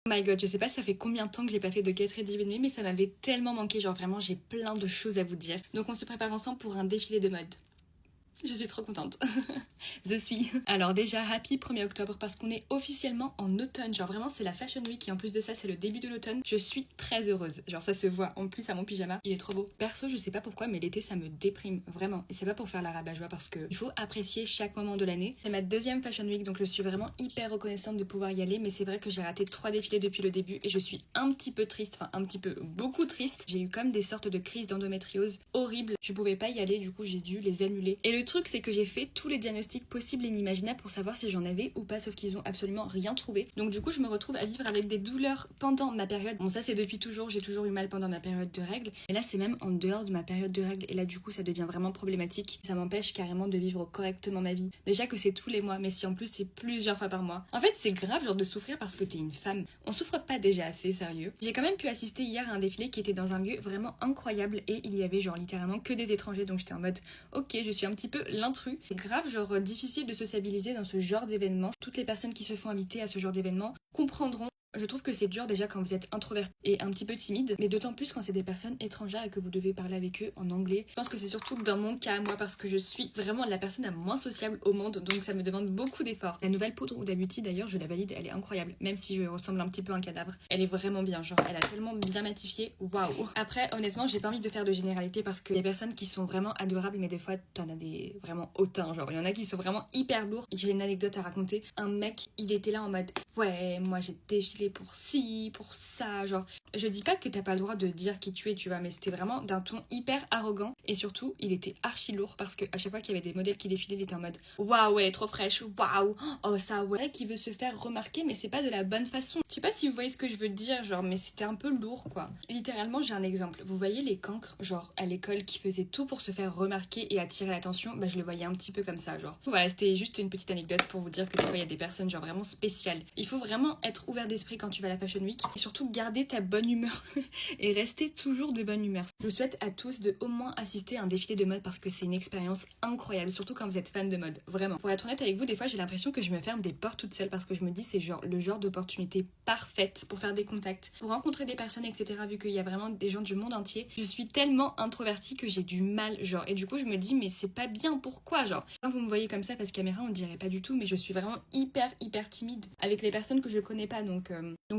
Oh my god, je sais pas ça fait combien de temps que j'ai pas fait de Get Ready With Me, mais ça m'avait tellement manqué, genre vraiment j'ai plein de choses à vous dire. Donc on se prépare ensemble pour un défilé de mode. Je suis trop contente. Je suis. Alors déjà, happy 1er octobre parce qu'on est officiellement en automne. Genre vraiment, c'est la Fashion Week et en plus de ça, c'est le début de l'automne. Je suis très heureuse. Genre ça se voit en plus à mon pyjama. Il est trop beau. Perso, je sais pas pourquoi, mais l'été, ça me déprime vraiment. Et c'est pas pour faire la rabat-joie parce que il faut apprécier chaque moment de l'année. C'est ma deuxième Fashion Week, donc je suis vraiment hyper reconnaissante de pouvoir y aller. Mais c'est vrai que j'ai raté 3 défilés depuis le début et je suis un petit peu triste. Enfin, un petit peu, beaucoup triste. J'ai eu comme des sortes de crises d'endométriose horribles. Je pouvais pas y aller, du coup, j'ai dû les annuler. Et le truc, c'est que j'ai fait tous les diagnostics possibles et inimaginables pour savoir si j'en avais ou pas, sauf qu'ils ont absolument rien trouvé. Donc du coup je me retrouve à vivre avec des douleurs pendant ma période. Bon ça c'est depuis toujours, j'ai toujours eu mal pendant ma période de règles, mais là c'est même en dehors de ma période de règles et là du coup ça devient vraiment problématique. Ça m'empêche carrément de vivre correctement ma vie. Déjà que c'est tous les mois, mais si en plus c'est plusieurs fois par mois. En fait c'est grave genre de souffrir parce que t'es une femme. On souffre pas déjà assez, sérieux. J'ai quand même pu assister hier à un défilé qui était dans un lieu vraiment incroyable et il y avait genre littéralement que des étrangers, donc j'étais en mode ok je suis un petit peu l'intrus. C'est grave genre difficile de sociabiliser dans ce genre d'événement. Toutes les personnes qui se font inviter à ce genre d'événement comprendront. Je trouve que c'est dur déjà quand vous êtes introverti et un petit peu timide, mais d'autant plus quand c'est des personnes étrangères et que vous devez parler avec eux en anglais. Je pense que c'est surtout dans mon cas, moi, parce que je suis vraiment la personne la moins sociable au monde, donc ça me demande beaucoup d'efforts. La nouvelle poudre Huda Beauty, d'ailleurs, je la valide, elle est incroyable, même si je ressemble un petit peu à un cadavre. Elle est vraiment bien, genre, elle a tellement bien matifié, waouh. Après, honnêtement, j'ai pas envie de faire de généralité parce qu'il y a des personnes qui sont vraiment adorables, mais des fois, t'en as des vraiment hautains, genre, il y en a qui sont vraiment hyper lourds. J'ai une anecdote à raconter. Un mec, il était là en mode, ouais, moi j'ai défilé pour ci, pour ça, genre je dis pas que t'as pas le droit de dire qui tu es, tu vois, mais c'était vraiment d'un ton hyper arrogant et surtout il était archi lourd parce que à chaque fois qu'il y avait des modèles qui défilaient, il était en mode waouh ouais trop fraîche, waouh oh ça ouais, qui veut se faire remarquer mais c'est pas de la bonne façon. Je sais pas si vous voyez ce que je veux dire, genre mais c'était un peu lourd quoi. Littéralement j'ai un exemple, vous voyez les cancres genre à l'école qui faisaient tout pour se faire remarquer et attirer l'attention, bah je le voyais un petit peu comme ça genre. Voilà, c'était juste une petite anecdote pour vous dire que des fois il y a des personnes genre vraiment spéciales. Il faut vraiment être ouvert d'esprit quand tu vas à la Fashion Week et surtout garder ta bonne humeur et rester toujours de bonne humeur. Je vous souhaite à tous de au moins assister à un défilé de mode parce que c'est une expérience incroyable, surtout quand vous êtes fan de mode, vraiment. Pour être honnête avec vous, des fois j'ai l'impression que je me ferme des portes toute seule parce que je me dis c'est genre le genre d'opportunité parfaite pour faire des contacts, pour rencontrer des personnes etc. Vu qu'il y a vraiment des gens du monde entier. Je suis tellement introvertie que j'ai du mal genre et du coup je me dis mais c'est pas bien, pourquoi genre. Quand vous me voyez comme ça face caméra on dirait pas du tout mais je suis vraiment hyper timide avec les personnes que je connais pas donc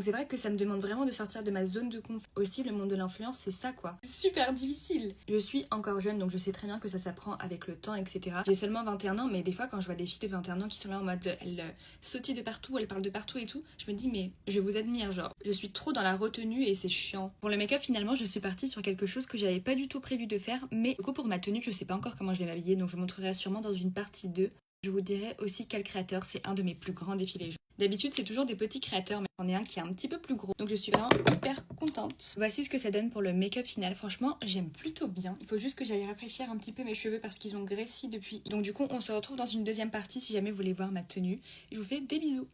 c'est vrai que ça me demande vraiment de sortir de ma zone de confort. Aussi le monde de l'influence c'est ça quoi. C'est super difficile. Je suis encore jeune donc je sais très bien que ça s'apprend avec le temps etc. J'ai seulement 21 ans mais des fois quand je vois des filles de 21 ans qui sont là en mode elles sautillent de partout, elles parlent de partout et tout, je me dis mais je vous admire genre. Je suis trop dans la retenue et c'est chiant. Pour le make-up finalement je suis partie sur quelque chose que j'avais pas du tout prévu de faire mais du coup pour ma tenue je sais pas encore comment je vais m'habiller donc je vous montrerai sûrement dans une partie 2. Je vous dirai aussi quel créateur, c'est un de mes plus grands défilés. D'habitude, c'est toujours des petits créateurs, mais c'en est un qui est un petit peu plus gros. Donc je suis vraiment hyper contente. Voici ce que ça donne pour le make-up final. Franchement, j'aime plutôt bien. Il faut juste que j'aille rafraîchir un petit peu mes cheveux parce qu'ils ont graissi depuis. Donc du coup, on se retrouve dans une deuxième partie si jamais vous voulez voir ma tenue. Je vous fais des bisous.